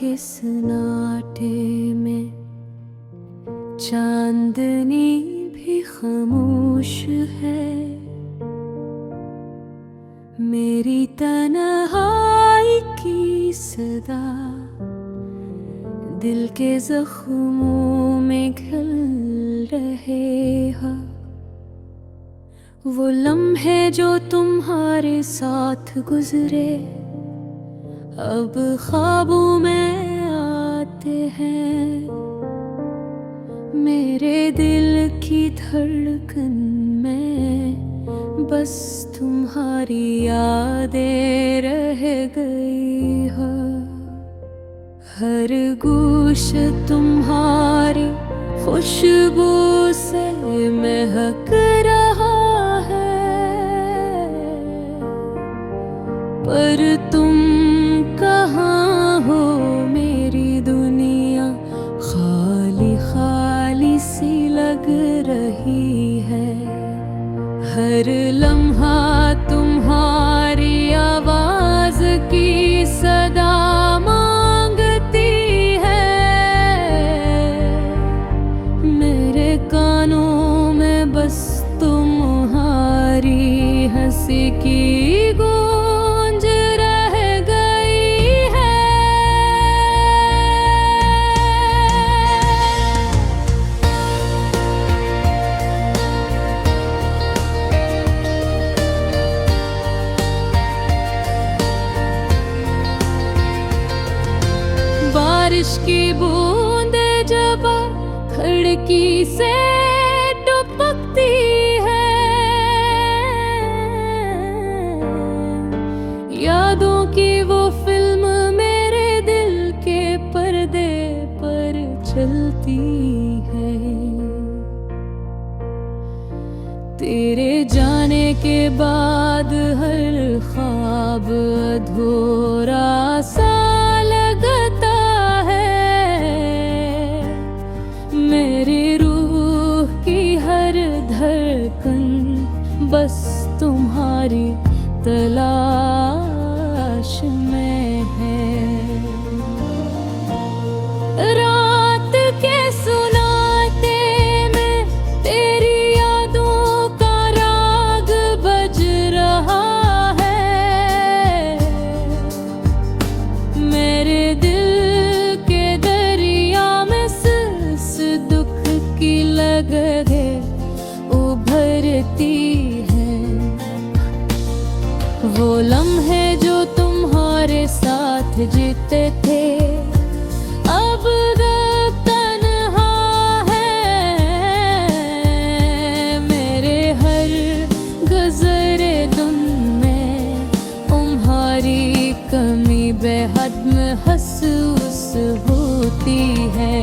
के सन्नाटे में चांदनी भी खामोश है। मेरी तन्हाई की सदा दिल के जख्मों में घिल रहे हैं। वो लम्हे जो तुम्हारे साथ गुजरे अब ख्वाबों में आते हैं। मेरे दिल की धड़कन में बस तुम्हारी यादें रह गई है। हर गूश तुम्हारी खुशबू से महक रहा है, पर तुम कहाँ हो? मेरी दुनिया खाली खाली सी लग रही है। हर लम्हा तुम्हारी आवाज की सदा मांगती है। मेरे कानों में बस तुम्हारी हंसी की गूंज रह गई है। बारिश की बूंदे जब खिड़की से टपकती है, यादों की वो फिल्म मेरे दिल के पर्दे पर चलती है। तेरे जाने के बाद हर ख्वाब अधूरा सा लगता है। मेरी रूह की हर धड़कन बस तुम्हारी तलाश में है। रात के सुनाते में तेरी यादों का राग बज रहा है। मेरे दिल के दरिया में इस दुख की लहरें उभरती हैं। वो लम्हे जो तुम्हारे साथ जीते थे अब तन्हा है। मेरे हर गुज़रे दिन में तुम्हारी कमी बेहद महसूस होती है।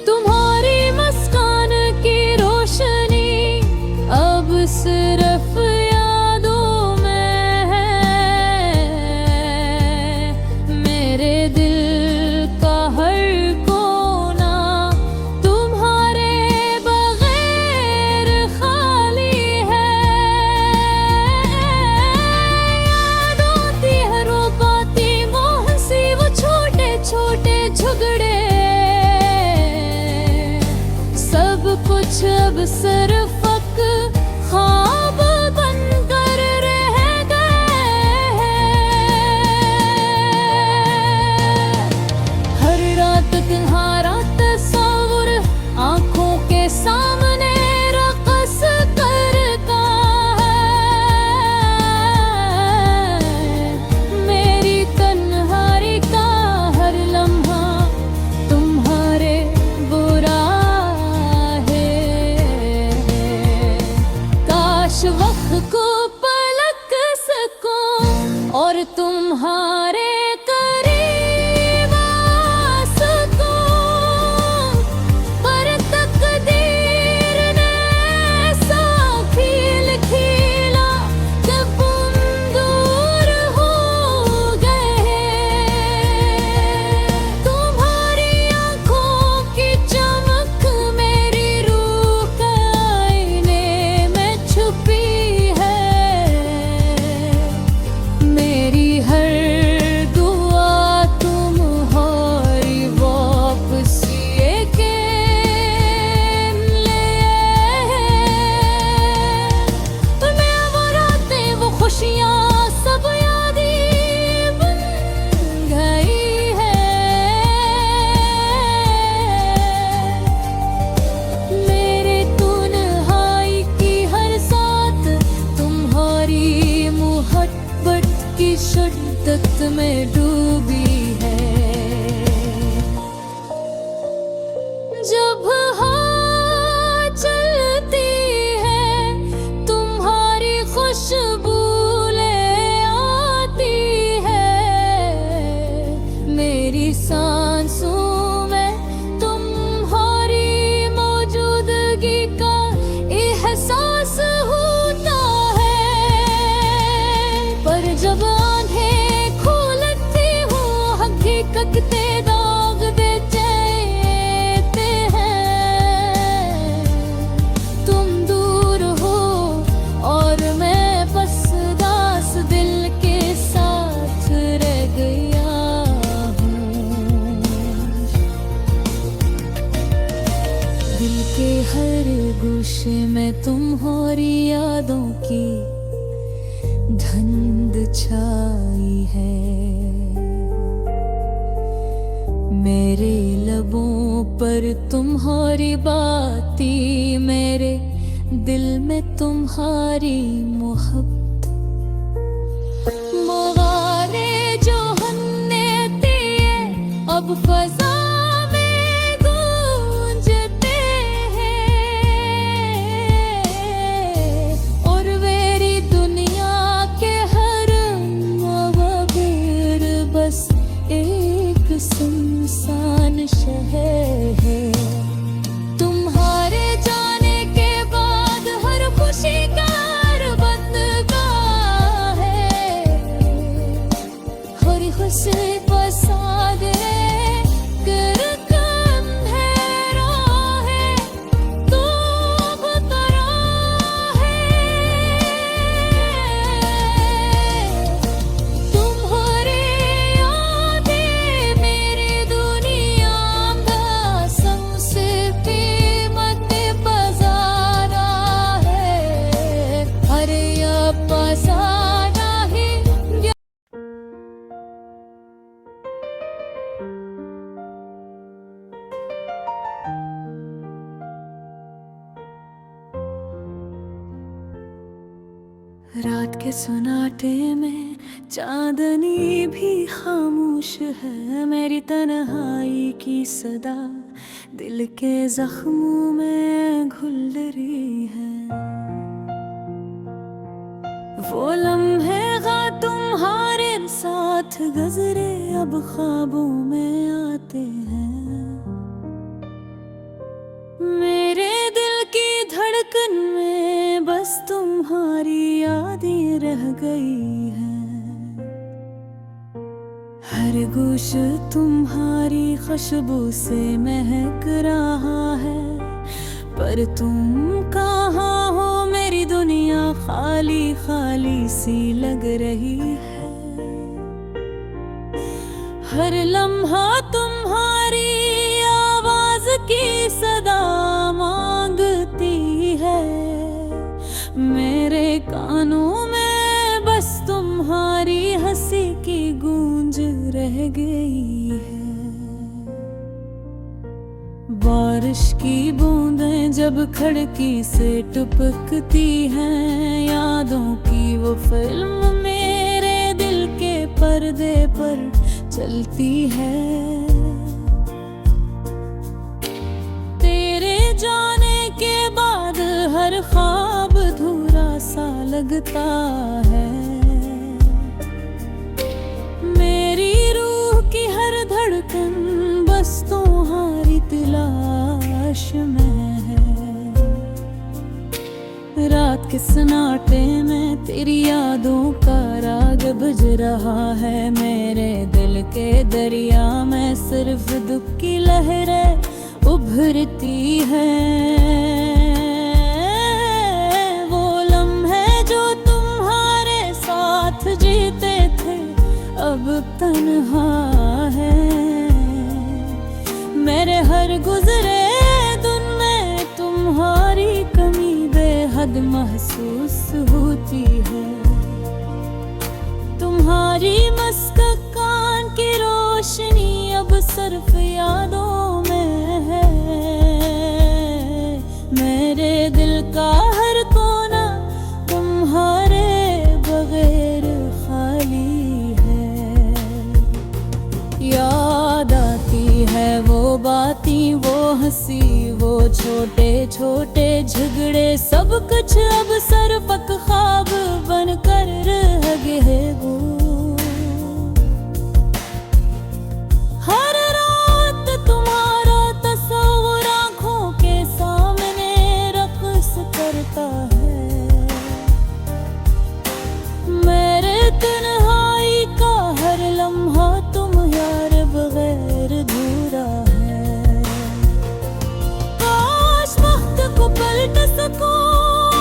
तुम्हारी मुस्कान की रोशनी अब सिर्फ यादों में है। मेरे दिल का हर कोना तुम्हारे बगैर खाली है। याद आती है रोपाती मोह सी वो छोटे छोटे झगड़े। सब कुछ अब सिर्फ ख्वाब बनकर रह गए हैं। हर रात तुम्हारा तस्वीर आंखों के सामने रक़स करता है। मेरी तन्हाई का हर लम्हा तुम्हारे बुरा है। डूबी है। जब हवा चलती है तुम्हारी खुशबू ले आती है, मेरी सांसों में तुम्हारी मौजूदगी का एहसास होता है। पर जब आंखें खोलती हूँ हकीकत दाग देते हैं। तुम दूर हो और मैं बस दास दिल के साथ रह गया हूँ। दिल के हर गोशे में तुम्हारी यादों की धुंध छाई है। मेरे लबों पर तुम्हारी बातें, मेरे दिल में तुम्हारी मोहब्बत। मोवारे जो हमने दिए अब फजा में गूंजते हैं, और मेरी दुनिया के हर मगर बस एक सुनसान शहर है। तुम्हारे जाने के बाद हर खुशी का बंदगाह है। हर खुशी फसाद कर कम है राह तो बतरा है। तुम्हारे यादें मेरी दुनिया का सबसे कीमत बजारा है। अरे अब बजारा ही रात के सन्नाटे में चांदनी भी खामोश है। मेरी तन्हाई की सदा दिल के जख्मों में घुल रही है। वो लम्हे तुम्हारे साथ गुजरे अब ख्वाबों में आते हैं। मेरे दिल की धड़कन में बस तुम्हारी यादें रह गई हैं। हर गोश तुम्हारी खुशबू से महक रहा है। पर तुम कहाँ हो, मेरी दुनिया खाली खाली सी लग रही है। हर लम्हा तुम्हारी आवाज की सदा मांगती है। मेरे कानों में बस तुम्हारी हंसी की गूंज रह गई है। बारिश की बूंदें जब खिड़की से टपकती हैं, यादों की वो फिल्म मेरे दिल के पर्दे पर चलती है। तेरे जाने के बाद हर ख्वाब अधूरा सा लगता है। मेरी रूह की हर धड़कन बस तुम्हारी तलाश में है। रात के सन्नाटे में तेरी यादों का राग बज रहा है। मेरे दिल के दरिया में सिर्फ दुख की लहरें उभरती हैं। वो लम्हे जो तुम्हारे साथ जीते थे अब तन्हा है। मेरे हर गुजरे दिन में तुम्हारी कमी बेहद महसूस होती है। तुम्हारी मुस्कान की रोशनी अब सिर्फ यादों में है। मेरे दिल का हर कोना तुम्हारे बगैर खाली है। बातें, वो हंसी, वो छोटे छोटे झगड़े, सब कुछ अब सरपक ख्वाब बनकर रह गए वो। हर रात तुम्हारा तस्वीर आँखों के सामने रक़्स करता है। मेरे तन्हाई का हर लम्हा तुम यार बगैर अधूरा है। काश वक्त को पलट सकूं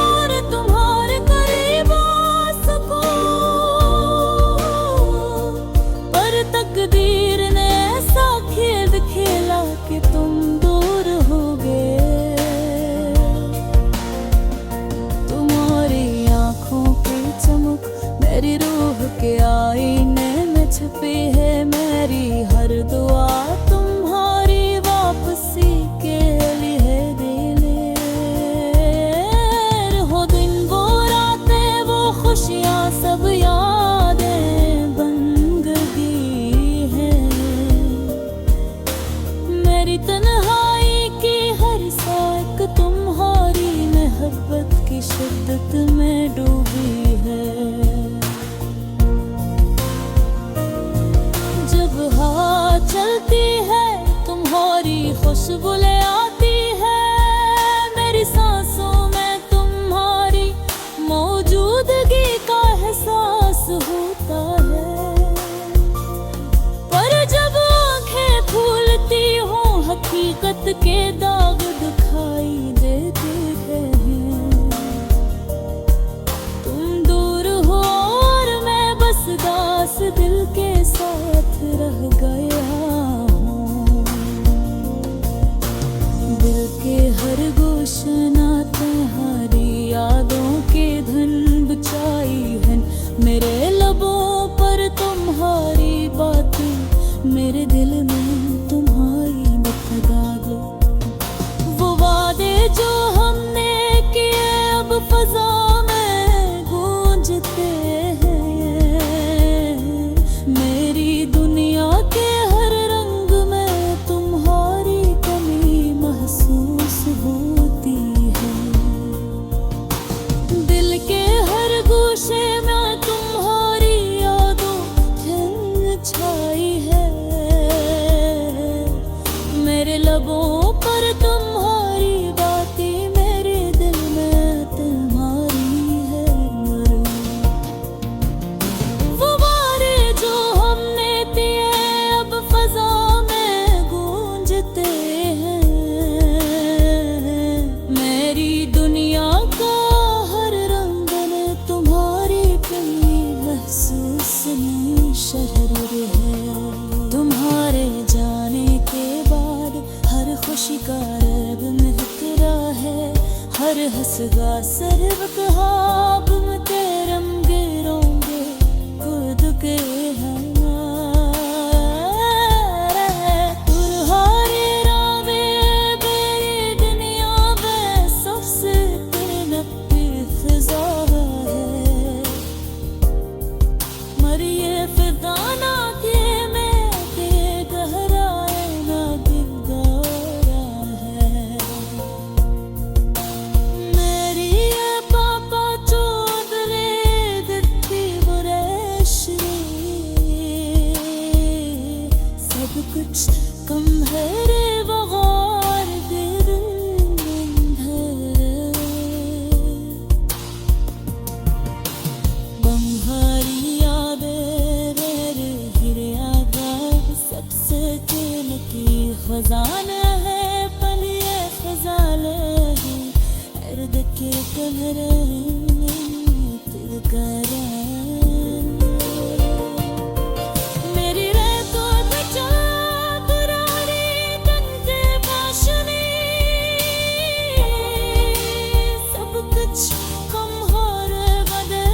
और तुम्हारे करीब आ सकूं, पर तकदीर ने ऐसा खेल खेला कि तुम दूर हो गए। तुम्हारी आँखों की चमक मेरी रूह के आईने में छुपी है। मेरी हर दुआ तुम्हारी वापसी के लिए दिले। हो दिन वो रातें, वो खुशियाँ, सब यादें बन गई हैं। मेरी तन्हाई की हर साख तुम्हारी मोहब्बत की शिद्दत में डूबी है। जब हवा चलती है तुम्हारी खुशबू ले आती है। मेरी सांसों में तुम्हारी मौजूदगी का एहसास होता है। पर जब आंखें खोलती हूँ हकीकत के दाग दिखाई देते हैं। तुम दूर हो और मैं बस दास दिल के साथ रह गया हूँ। दिल के हर गोशना तुम्हारी यादों के धन बचाई है। मेरे लबों पर तुम्हारी बातें, मेरे दिल में तुम्हारी बदगागो। वो वादे जो हमने किए अब फजा में गूंजते हैं। मेरी दुनिया के हर रंग में तुम्हारी कमी महसूस होती है। दिल के हर गोशे में तुम्हारी यादों की छाई है। मेरे लबों पर तुम्हारी बातें, मेरे दिल में तुम्हारी है। वो वारे जो हमने दिए अब फजा में गूंजते हैं। मेरी दुनिया का हर रंग में तुम्हारी कमी महसूस नहीं शहर है। तुम्हारे जाने के बाद हर खुशी का रब महकरा है। हर हंसगा सर्व ख्वाब में तेरे गिरोंगे खुद के हैं। तुम्हारी रावे मेरी दुनिया में सबसे नपी फिजा है। मरिए फिजा ना के मैं के गहराए ना दिलदारा है। मेरी ये पापा चौधरी दिखती बुरेशरी, सब कुछ कम है रे बगार दिल है। बम्हारी यादें रे गिरे आगार, सबसे कीमती खजाना है। पल ये खजाले अर्द के कमरे दिल करा। मेरी रातों में जागरानी तंते भाषणी, सब कुछ कम हो रे बदे।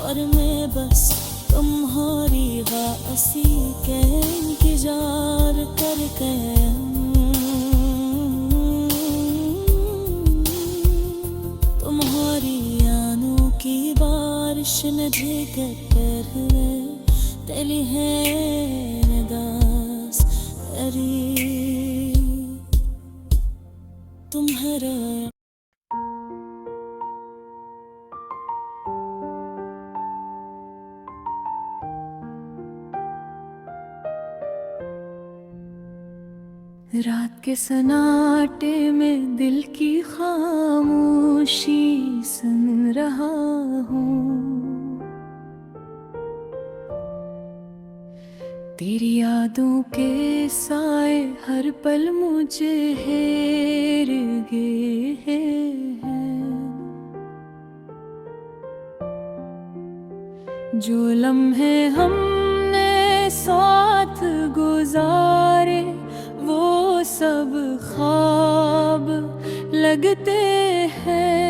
और मैं बस तुम्हारी वासी के इंतजार करके तुम्हारी आनों की बार Barışını dikkatleri deli das eri तुम्हारा रात के सन्नाटे में दिल की खामोशी सुन रहा हूँ, तेरी यादों के साए हर पल मुझे घेर गए हैं। जो लम्हे हमने साथ गुजारे वो सब ख्वाब लगते हैं।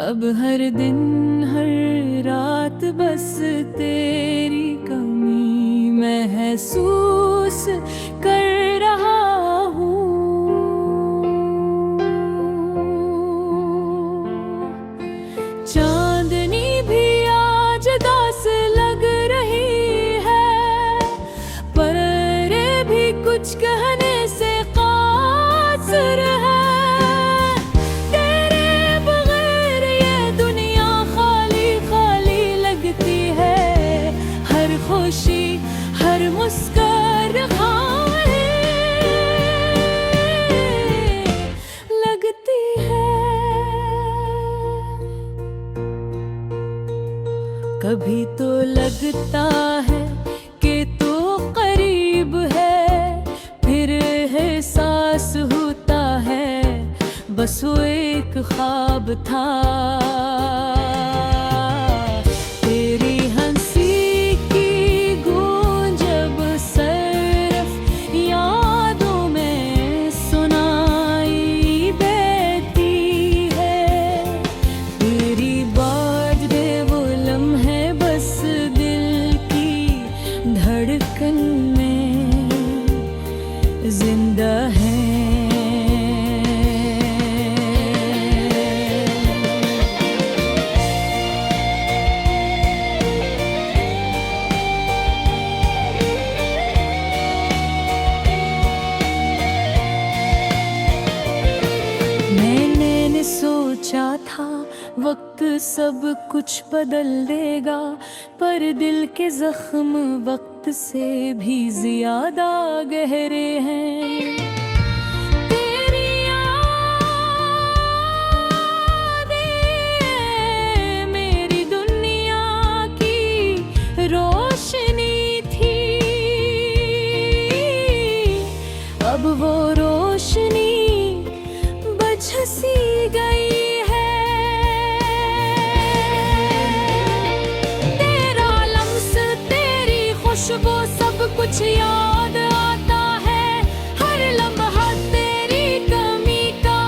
अब हर दिन हर रात बस तेरी कमी महसूस कर रहा हूँ। चांदनी भी आज दास लग रही है, पर भी कुछ कहने से कासिर है। तेरे बगैर ये दुनिया खाली खाली लगती है, हर खुशी हर मुस्कुराहट लगती है। कभी तो लगता है कि तू करीब है, फिर एहसास होता है बस वो एक ख्वाब था। तेरी हंसी की गूंज अब सिर्फ यादों में सुनाई देती है। तेरी बात दे वो लम्हे बस दिल की धड़कन में जिंदा है। मैंने सोचा था वक्त सब कुछ बदल देगा, पर दिल के जख्म वक्त से भी ज्यादा गहरे हैं। तेरी यादें मेरी दुनिया की रोशनी थी, अब वो रोशनी बुझ सी गई है। तेरा लम्स तेरी खुशबू सब कुछ याद आता है, हर लम्हा तेरी कमी का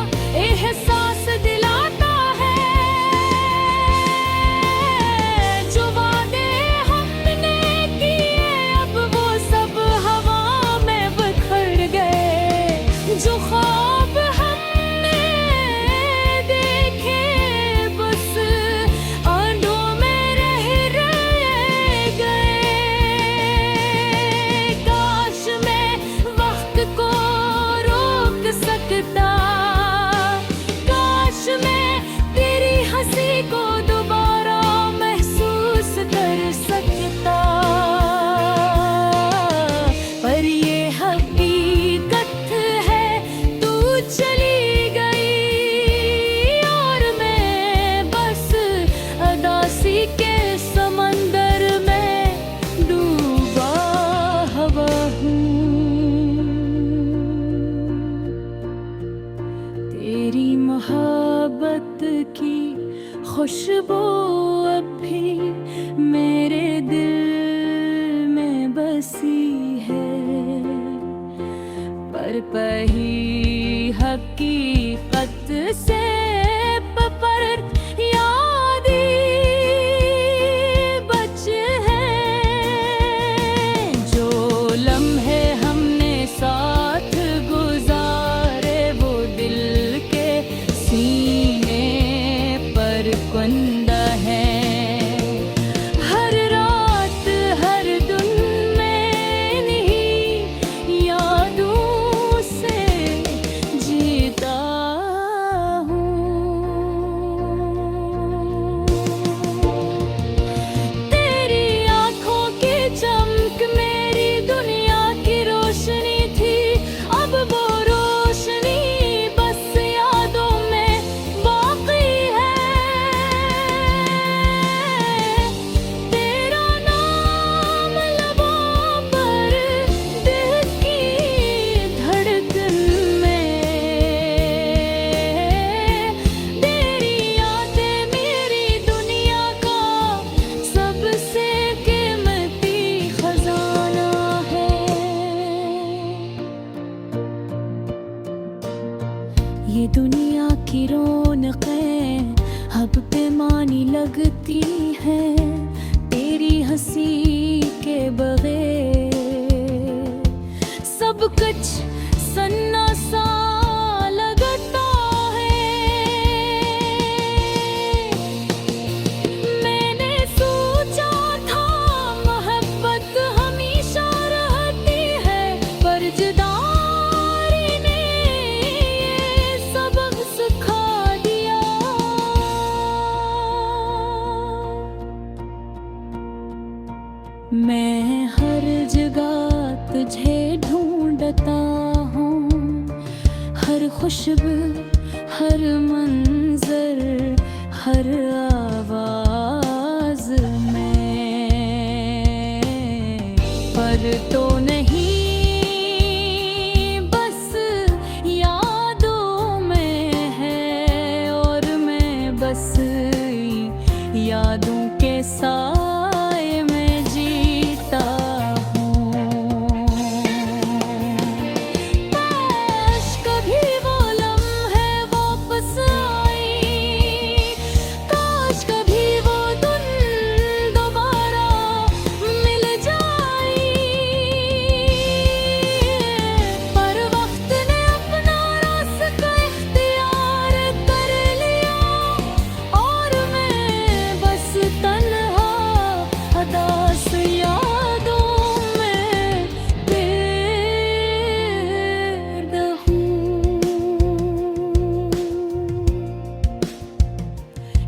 एहसास दिलाता है। जो वादे हमने किए अब वो सब हवा में बिखर गए, जो ख्वाब हमने देखे बस आंधों में रह गए। काश मैं वक्त को रोक सकता, काश मैं तेरी हंसी को दोबारा महसूस कर सकता, पर ये हकीकत है तू चली गई और मैं बस अदासी के समंदर में डूबा हुआ हूँ। तेरी मोहब्बत की खुशबू अब भी मेरे दिल में बसी है, पर पही हकीकत से पर यादें बच हैं। जो लम्हे हमने साथ गुजारे वो दिल के सीने पर कुंदा है। आंखें अब बेमानी लगती हैं तेरी हंसी के बगैर। सब कुछ सन्ना सा लगता है। मैंने सोचा था मोहब्बत हमेशा रहती है, पर जुदाई ने ये सबक सिखा दिया। मैं हर जगह तुझे ढूंढता हूँ, हर खुशबू, हर मंजर, हर आवाज में, पर तो नहीं बस यादों में है, और मैं बस यादों के साए में जीता हूँ। काश कभी वो लम्हे वापस आए, काश कभी वो दिन दोबारा मिल जाए, पर वक्त ने अपना रास्ता इख्तियार कर लिया, और मैं बस तन्हा अदास यादों में बेर्द हूँ।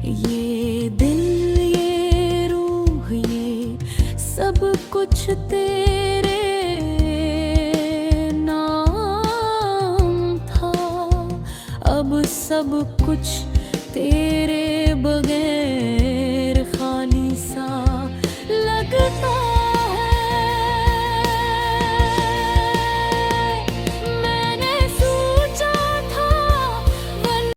ये दिल, ये रूह, ये सब कुछ तेरे नाम था, अब सब कुछ तेरे बगैर